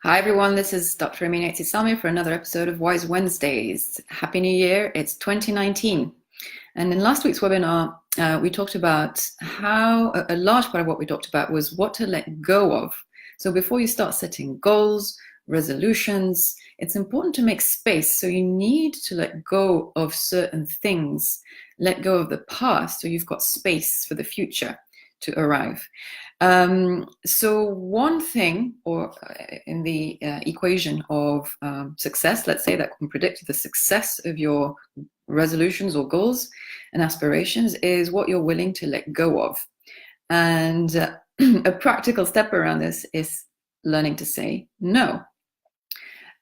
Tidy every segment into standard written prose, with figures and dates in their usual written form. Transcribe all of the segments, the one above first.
Hi everyone, this is Dr. Aitsi-Selmi for another episode of Wise Wednesdays. Happy New Year, it's 2019. And in last week's webinar, we talked about how a large part of what we talked about was what to let go of. So before you start setting goals, resolutions, it's important to make space. So you need to let go of certain things, let go of the past, so you've got space for the future to arrive. So one thing, or in the equation of success, let's say, that can predict the success of your resolutions or goals and aspirations is what you're willing to let go of. And a practical step around this is learning to say no.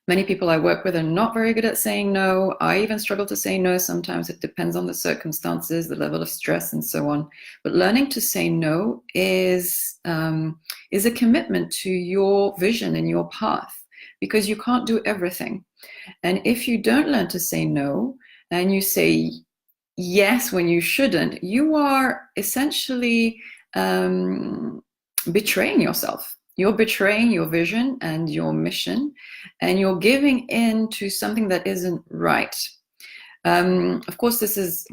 Many people I work with are not very good at saying no. I even struggle to say no sometimes. It depends on the circumstances, the level of stress, and so on. But learning to say no is a commitment to your vision and your path, because you can't do everything. And if you don't learn to say no, and you say yes when you shouldn't, you are essentially betraying yourself. You're betraying your vision and your mission, and you're giving in to something that isn't right. Of course, this is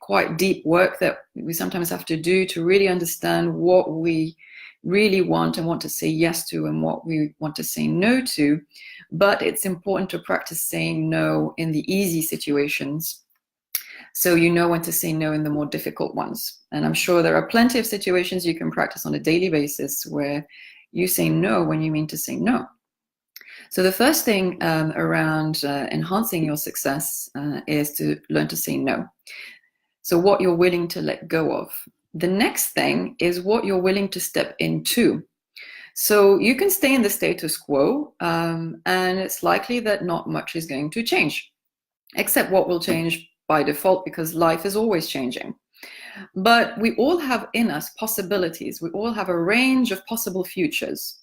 quite deep work that we sometimes have to do to really understand what we really want and want to say yes to and what we want to say no to. But it's important to practice saying no in the easy situations, so you know when to say no in the more difficult ones. And I'm sure there are plenty of situations you can practice on a daily basis where you say no when you mean to say no. So the first thing around enhancing your success is to learn to say no. So what you're willing to let go of. The next thing is what you're willing to step into. So you can stay in the status quo, and it's likely that not much is going to change, except what will change by default, because life is always changing. But we all have in us possibilities. We all have a range of possible futures.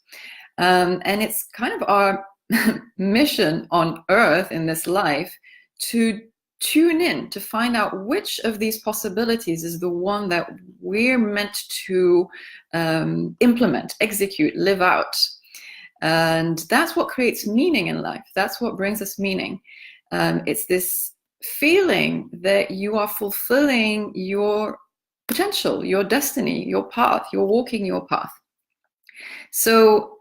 And it's kind of our mission on earth in this life to tune in, to find out which of these possibilities is the one that we're meant to implement, execute, live out. And that's what creates meaning in life. That's what brings us meaning. It's this feeling that you are fulfilling your potential, your destiny, your path, you're walking your path. So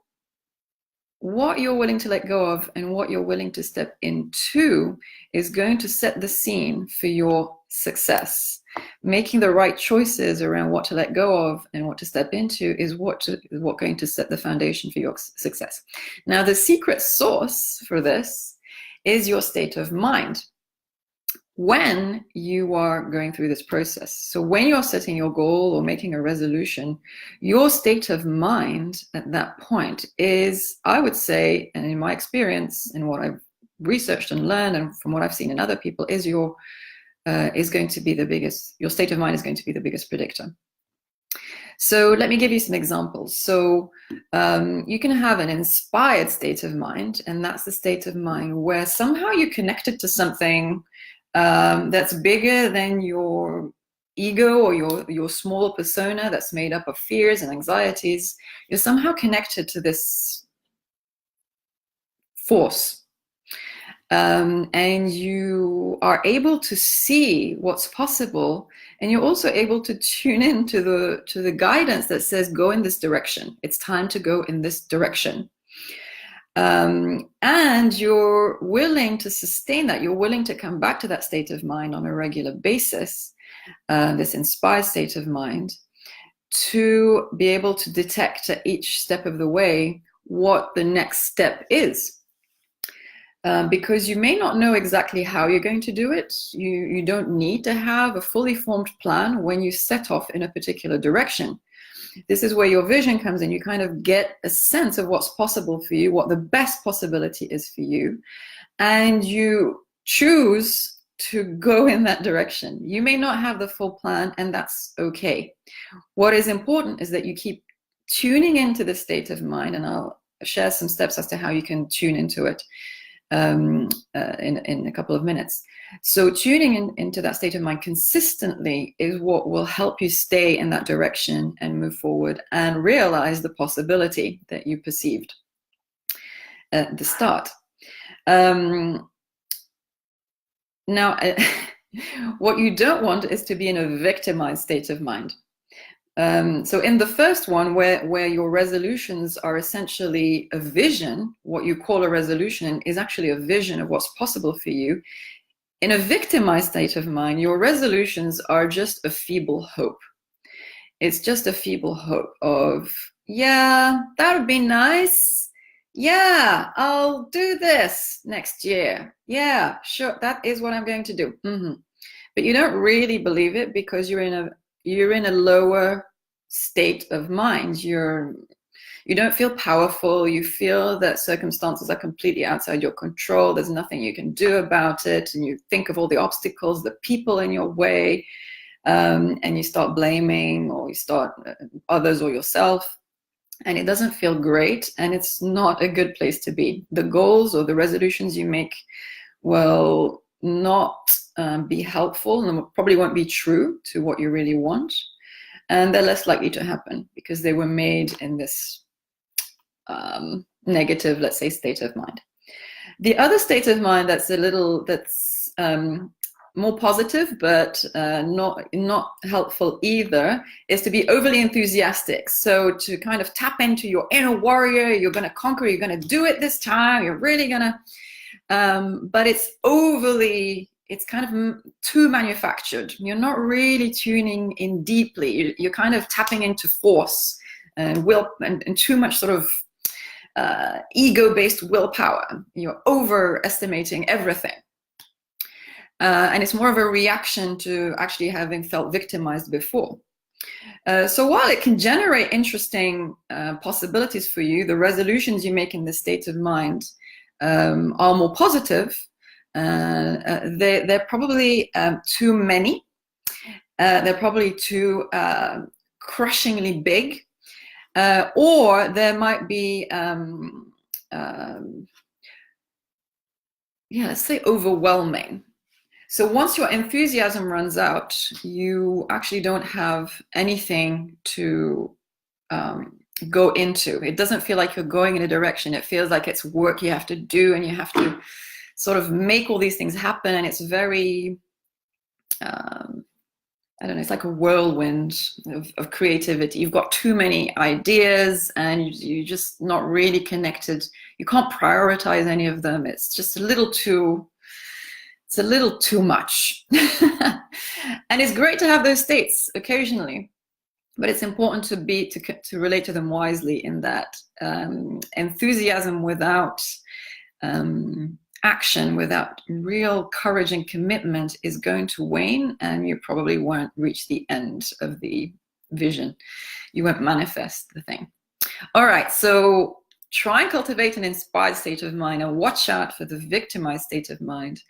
what you're willing to let go of and what you're willing to step into is going to set the scene for your success. Making the right choices around what to let go of and what to step into is what going to set the foundation for your success. Now, the secret sauce for this is your state of mind when you are going through this process. So when you're setting your goal or making a resolution, your state of mind at that point is, I would say, and in my experience and what I've researched and learned and from what I've seen in other people, is going to be the biggest, your state of mind is going to be the biggest predictor. So let me give you some examples. So you can have an inspired state of mind, and that's the state of mind where somehow you're connected to something that's bigger than your ego or your small persona that's made up of fears and anxieties. You're somehow connected to this force, and you are able to see what's possible, and you're also able to tune in to the guidance that says go in this direction. It's time to go in this direction. And you're willing to sustain that. You're willing to come back to that state of mind on a regular basis, this inspired state of mind, to be able to detect at each step of the way what the next step is. Because you may not know exactly how you're going to do it. You don't need to have a fully formed plan when you set off in a particular direction. This is where your vision comes in. You kind of get a sense of what's possible for you, what the best possibility is for you, and you choose to go in that direction. You may not have the full plan, and that's okay. What is important is that you keep tuning into the state of mind, and I'll share some steps as to how you can tune into it in a couple of minutes. So tuning into that state of mind consistently is what will help you stay in that direction and move forward and realize the possibility that you perceived. at the start. Now, what you don't want is to be in a victimized state of mind. So in the first one, where your resolutions are essentially a vision, what you call a resolution is actually a vision of what's possible for you. In a victimized state of mind, your resolutions are just a feeble hope. It's just a feeble hope of, yeah, that would be nice. Yeah, I'll do this next year. Yeah, sure, that is what I'm going to do. But you don't really believe it because you're in a lower state of mind. You don't feel powerful. You feel that circumstances are completely outside your control. There's nothing you can do about it. And you think of all the obstacles, the people in your way, and you start blaming, or you start others or yourself. And it doesn't feel great, and it's not a good place to be. The goals or the resolutions you make will not be helpful, and probably won't be true to what you really want. And they're less likely to happen because they were made in this negative, let's say, state of mind. The other state of mind that's more positive, but not helpful either, is to be overly enthusiastic. So to kind of tap into your inner warrior, you're going to conquer, you're going to do it this time, you're really going to, but it's kind of too manufactured. You're not really tuning in deeply. You're kind of tapping into force and will, and too much sort of ego-based willpower. You're overestimating everything. And it's more of a reaction to actually having felt victimized before. So while it can generate interesting possibilities for you, the resolutions you make in this state of mind are more positive. They're probably too many. They're probably too crushingly big. Or there might be, let's say overwhelming. So once your enthusiasm runs out, you actually don't have anything to go into. It doesn't feel like you're going in a direction. It feels like it's work you have to do, and you have to sort of make all these things happen. And it's very, I don't know, it's like a whirlwind of creativity. You've got too many ideas, and you're just not really connected. You can't prioritize any of them. It's just a little too much. And it's great to have those states occasionally, but it's important to relate to them wisely, in that enthusiasm without action, without real courage and commitment, is going to wane, and you probably won't reach the end of the vision. You won't manifest the thing. All right, so try and cultivate an inspired state of mind, and watch out for the victimized state of mind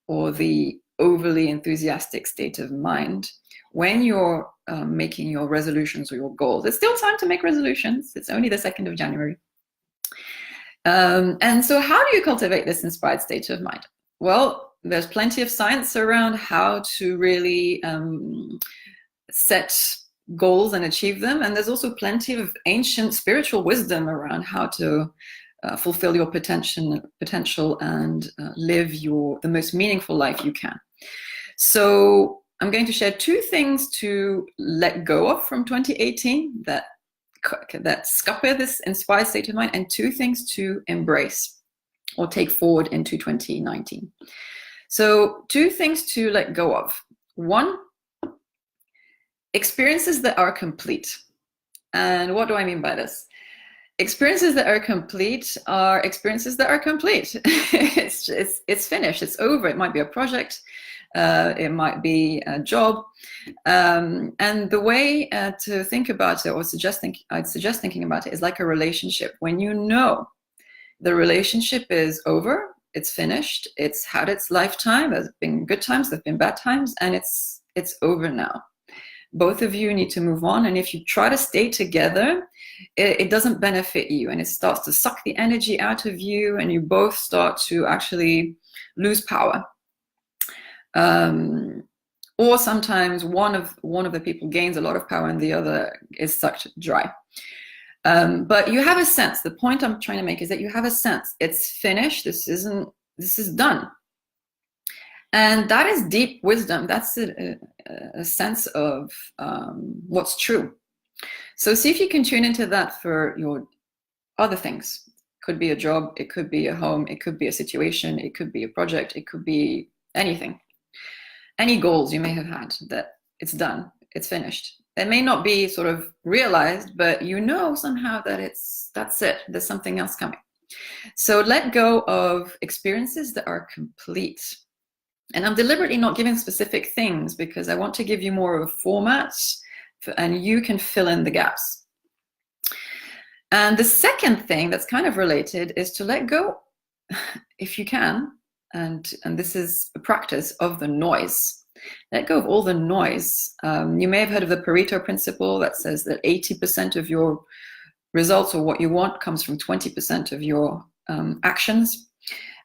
or the overly enthusiastic state of mind when you're making your resolutions or your goals. It's still time to make resolutions. It's only the 2nd of January. And so how do you cultivate this inspired state of mind? Well, there's plenty of science around how to really set goals and achieve them. And there's also plenty of ancient spiritual wisdom around how to fulfill your potential and live the most meaningful life you can. So I'm going to share 2 things to let go of from 2018 that scupper this inspired state of mind, and 2 things to embrace or take forward into 2019. So 2 things to let go of. 1, experiences that are complete. And what do I mean by this? Experiences that are complete are experiences that are complete. It's finished, it's over. It might be a project, it might be a job. And the way to think about it, or I'd suggest thinking about it, is like a relationship. When you know the relationship is over, it's finished, it's had its lifetime, there's been good times, there's been bad times, and it's over now. Both of you need to move on. And if you try to stay together, it doesn't benefit you, and it starts to suck the energy out of you, and you both start to actually lose power. Or sometimes one of the people gains a lot of power and the other is sucked dry. But you have a sense. The point I'm trying to make is that you have a sense. It's finished. This is done. And that is deep wisdom. That's a sense of what's true. So see if you can tune into that for your other things. It could be a job, it could be a home, it could be a situation, it could be a project, it could be anything. Any goals you may have had, that it's done, it's finished. It may not be sort of realized, but you know somehow that that's it. There's something else coming. So let go of experiences that are complete. And I'm deliberately not giving specific things because I want to give you more of a format and you can fill in the gaps. And the second thing that's kind of related is to let go, if you can, and this is a practice, of the noise. Let go of all the noise. You may have heard of the Pareto principle that says that 80% of your results or what you want comes from 20% of your actions.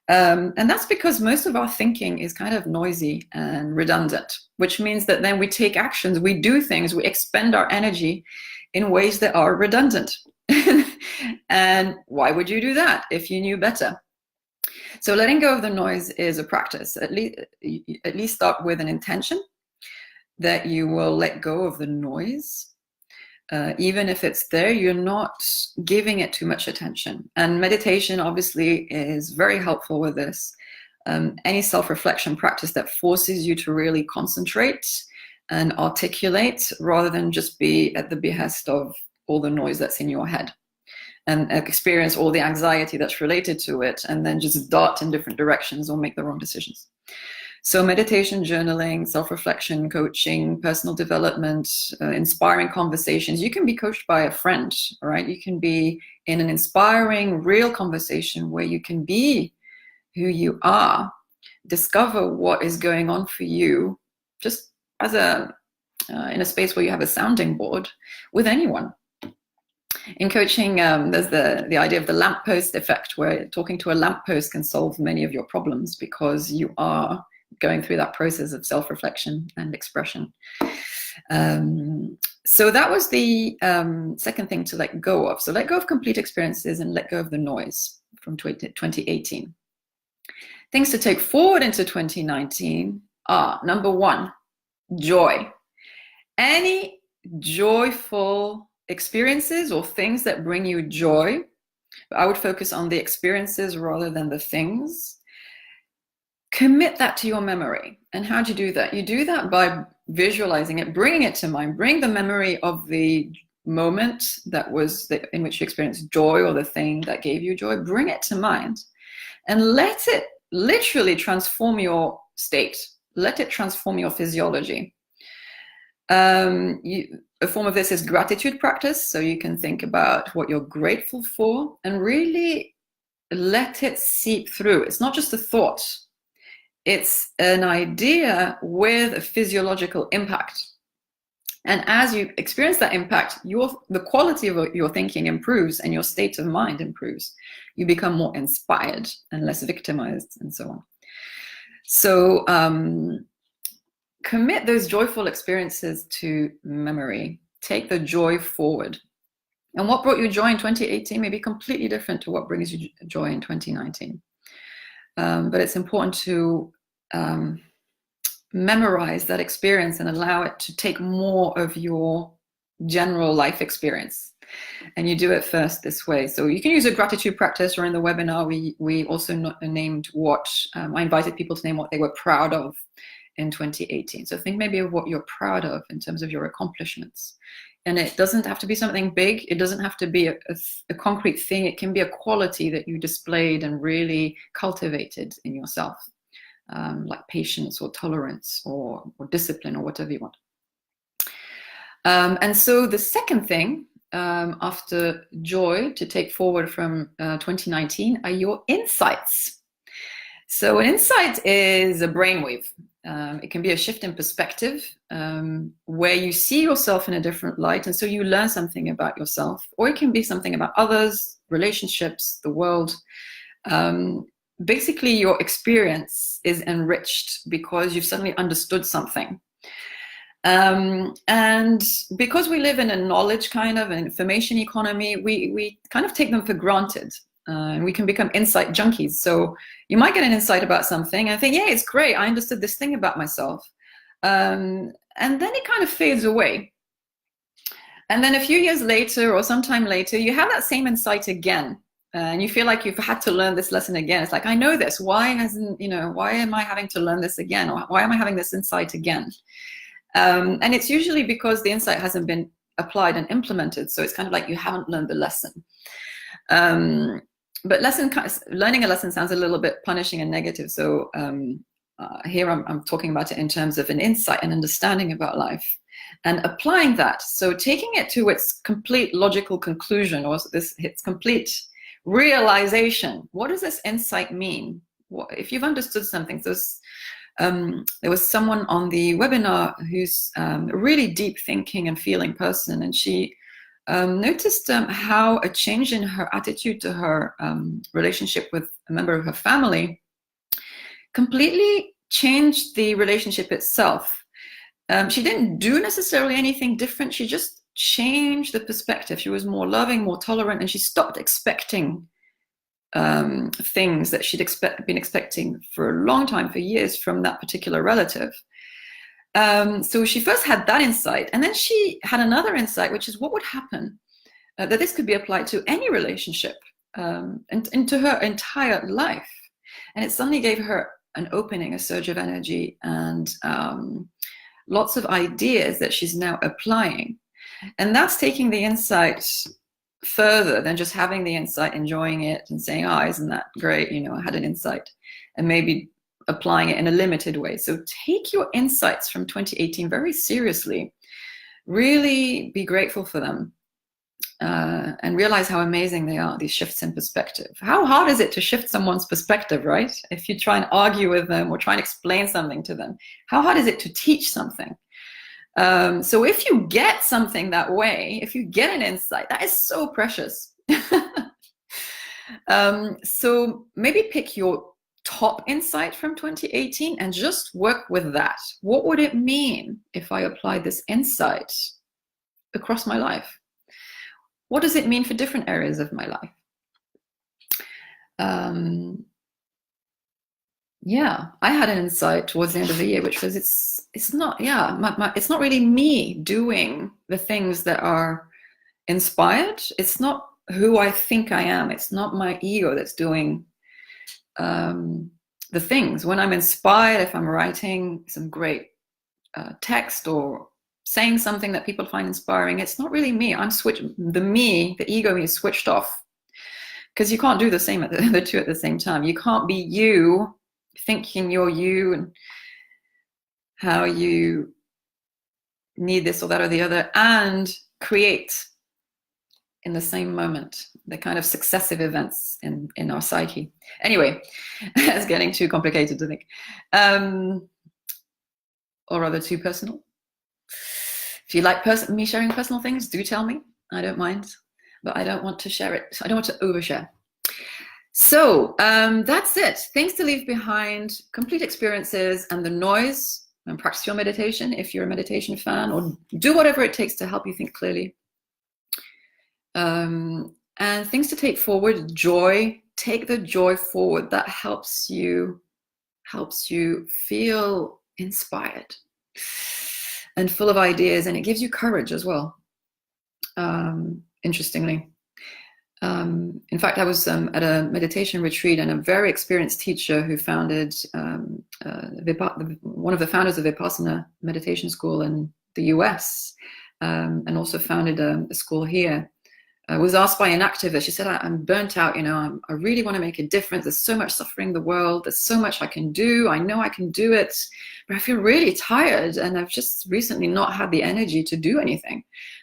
And that's because most of our thinking is kind of noisy and redundant, which means that then we take actions, we do things, we expend our energy in ways that are redundant. And why would you do that if you knew better? So letting go of the noise is a practice. At least start with an intention that you will let go of the noise. Even if it's there, you're not giving it too much attention. And meditation obviously is very helpful with this. Any self-reflection practice that forces you to really concentrate and articulate rather than just be at the behest of all the noise that's in your head and experience all the anxiety that's related to it and then just dart in different directions or make the wrong decisions. So meditation, journaling, self-reflection, coaching, personal development, inspiring conversations. You can be coached by a friend, right? You can be in an inspiring, real conversation where you can be who you are, discover what is going on for you, just as in a space where you have a sounding board with anyone. In coaching, there's the idea of the lamppost effect, where talking to a lamppost can solve many of your problems because you are going through that process of self-reflection and expression. So that was the second thing to let go of. So let go of complete experiences and let go of the noise from 2018. Things to take forward into 2019 are, number one, joy. Any joyful experiences or things that bring you joy. I would focus on the experiences rather than the things. Commit that to your memory. And how do you do that? You do that by visualizing it, bringing it to mind. Bring the memory of the moment in which you experienced joy or the thing that gave you joy. Bring it to mind and let it literally transform your state. Let it transform your physiology. A form of this is gratitude practice. So you can think about what you're grateful for and really let it seep through. It's not just a thought. It's an idea with a physiological impact. And as you experience that impact, the quality of your thinking improves and your state of mind improves. You become more inspired and less victimized and so on. So commit those joyful experiences to memory. Take the joy forward. And what brought you joy in 2018 may be completely different to what brings you joy in 2019. But it's important to memorize that experience and allow it to take more of your general life experience. And you do it first this way. So you can use a gratitude practice, or in the webinar, we also named what, I invited people to name what they were proud of in 2018. So think maybe of what you're proud of in terms of your accomplishments. And it doesn't have to be something big. It doesn't have to be a concrete thing. It can be a quality that you displayed and really cultivated in yourself, like patience or tolerance or discipline or whatever you want. And so the second thing after joy to take forward from 2019 are your insights. So an insight is a brainwave. It can be a shift in perspective where you see yourself in a different light, and so you learn something about yourself, or it can be something about others, relationships, the world. Basically, your experience is enriched because you've suddenly understood something. And because we live in a knowledge kind of an information economy, we kind of take them for granted. And we can become insight junkies. So you might get an insight about something and think, yeah, it's great. I understood this thing about myself. And then it kind of fades away. And then a few years later or sometime later, you have that same insight again. And you feel like you've had to learn this lesson again. It's like, I know this. Why am I having to learn this again? Or why am I having this insight again? And it's usually because the insight hasn't been applied and implemented. So it's kind of like you haven't learned the lesson. But learning a lesson sounds a little bit punishing and negative. So here I'm talking about it in terms of an insight and understanding about life and applying that. So taking it to its complete logical conclusion, or its complete realization. What does this insight mean? If you've understood something, there was someone on the webinar who's a really deep thinking and feeling person, and she noticed how a change in her attitude to her relationship with a member of her family completely changed the relationship itself. She didn't do necessarily anything different. She just changed the perspective. She was more loving, more tolerant, and she stopped expecting things that she'd been expecting for a long time, for years, from that particular relative. So she first had that insight, and then she had another insight, which is what would happen that this could be applied to any relationship and to her entire life. And it suddenly gave her an opening, a surge of energy, and lots of ideas that she's now applying. And that's taking the insight further than just having the insight, enjoying it, and saying, oh, isn't that great? I had an insight, and maybe applying it in a limited way. So take your insights from 2018 very seriously. Really be grateful for them and realize how amazing they are, these shifts in perspective. How hard is it to shift someone's perspective, right? If you try and argue with them or try and explain something to them, how hard is it to teach something? So if you get something that way, if you get an insight, that is so precious. So maybe pick your top insight from 2018 and just work with that. What would it mean if I applied this insight across my life? What does it mean for different areas of my life? Yeah, I had an insight towards the end of the year, which was it's not really me doing the things that are inspired. It's not who I think I am. It's not my ego that's doing the things. When I'm inspired, if I'm writing some great text or saying something that people find inspiring, it's not really me. The ego is switched off, because you can't do the same the two at the same time. You can't be you, thinking you're you and how you need this or that or the other, and create in the same moment the kind of successive events in our psyche. Anyway, it's getting too complicated to think, or rather too personal. If you like me sharing personal things, do tell me. I don't mind, but I don't want to share it. I don't want to overshare. So that's it. Things to leave behind, complete experiences, and the noise, and practice your meditation if you're a meditation fan, or do whatever it takes to help you think clearly. And things to take forward, joy. Take the joy forward. That helps you feel inspired and full of ideas, and it gives you courage as well. Interestingly. In fact, I was at a meditation retreat, and a very experienced teacher who founded one of the founders of Vipassana meditation school in the US, and also founded a school here, was asked by an activist. She said, I'm burnt out, I really want to make a difference. There's so much suffering in the world. There's so much I can do. I know I can do it, but I feel really tired, and I've just recently not had the energy to do anything.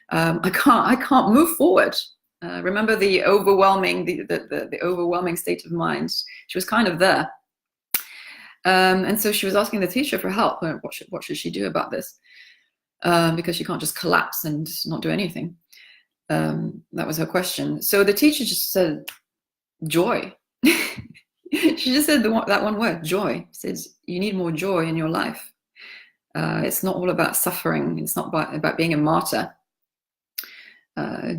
I can't move forward. Remember the overwhelming, the overwhelming state of mind. She was kind of there. And so she was asking the teacher for help. What should she do about this? Because she can't just collapse and not do anything. That was her question. So the teacher just said, joy. She just said that one word, joy. Says, you need more joy in your life. It's not all about suffering. It's not about being a martyr.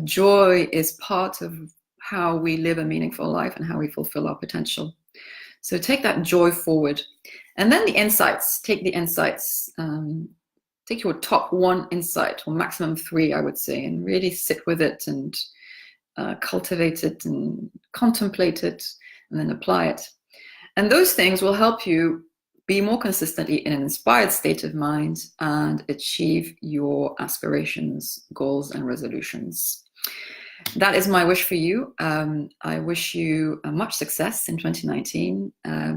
Joy is part of how we live a meaningful life and how we fulfill our potential. So take that joy forward. And then the insights, take the insights. Take your top one insight, or maximum 3, I would say, and really sit with it and cultivate it and contemplate it and then apply it. And those things will help you be more consistently in an inspired state of mind and achieve your aspirations, goals, and resolutions. That is my wish for you. I wish you much success in 2019.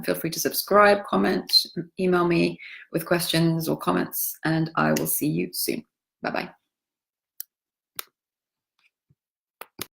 Feel free to subscribe, comment, email me with questions or comments, and I will see you soon. Bye-bye.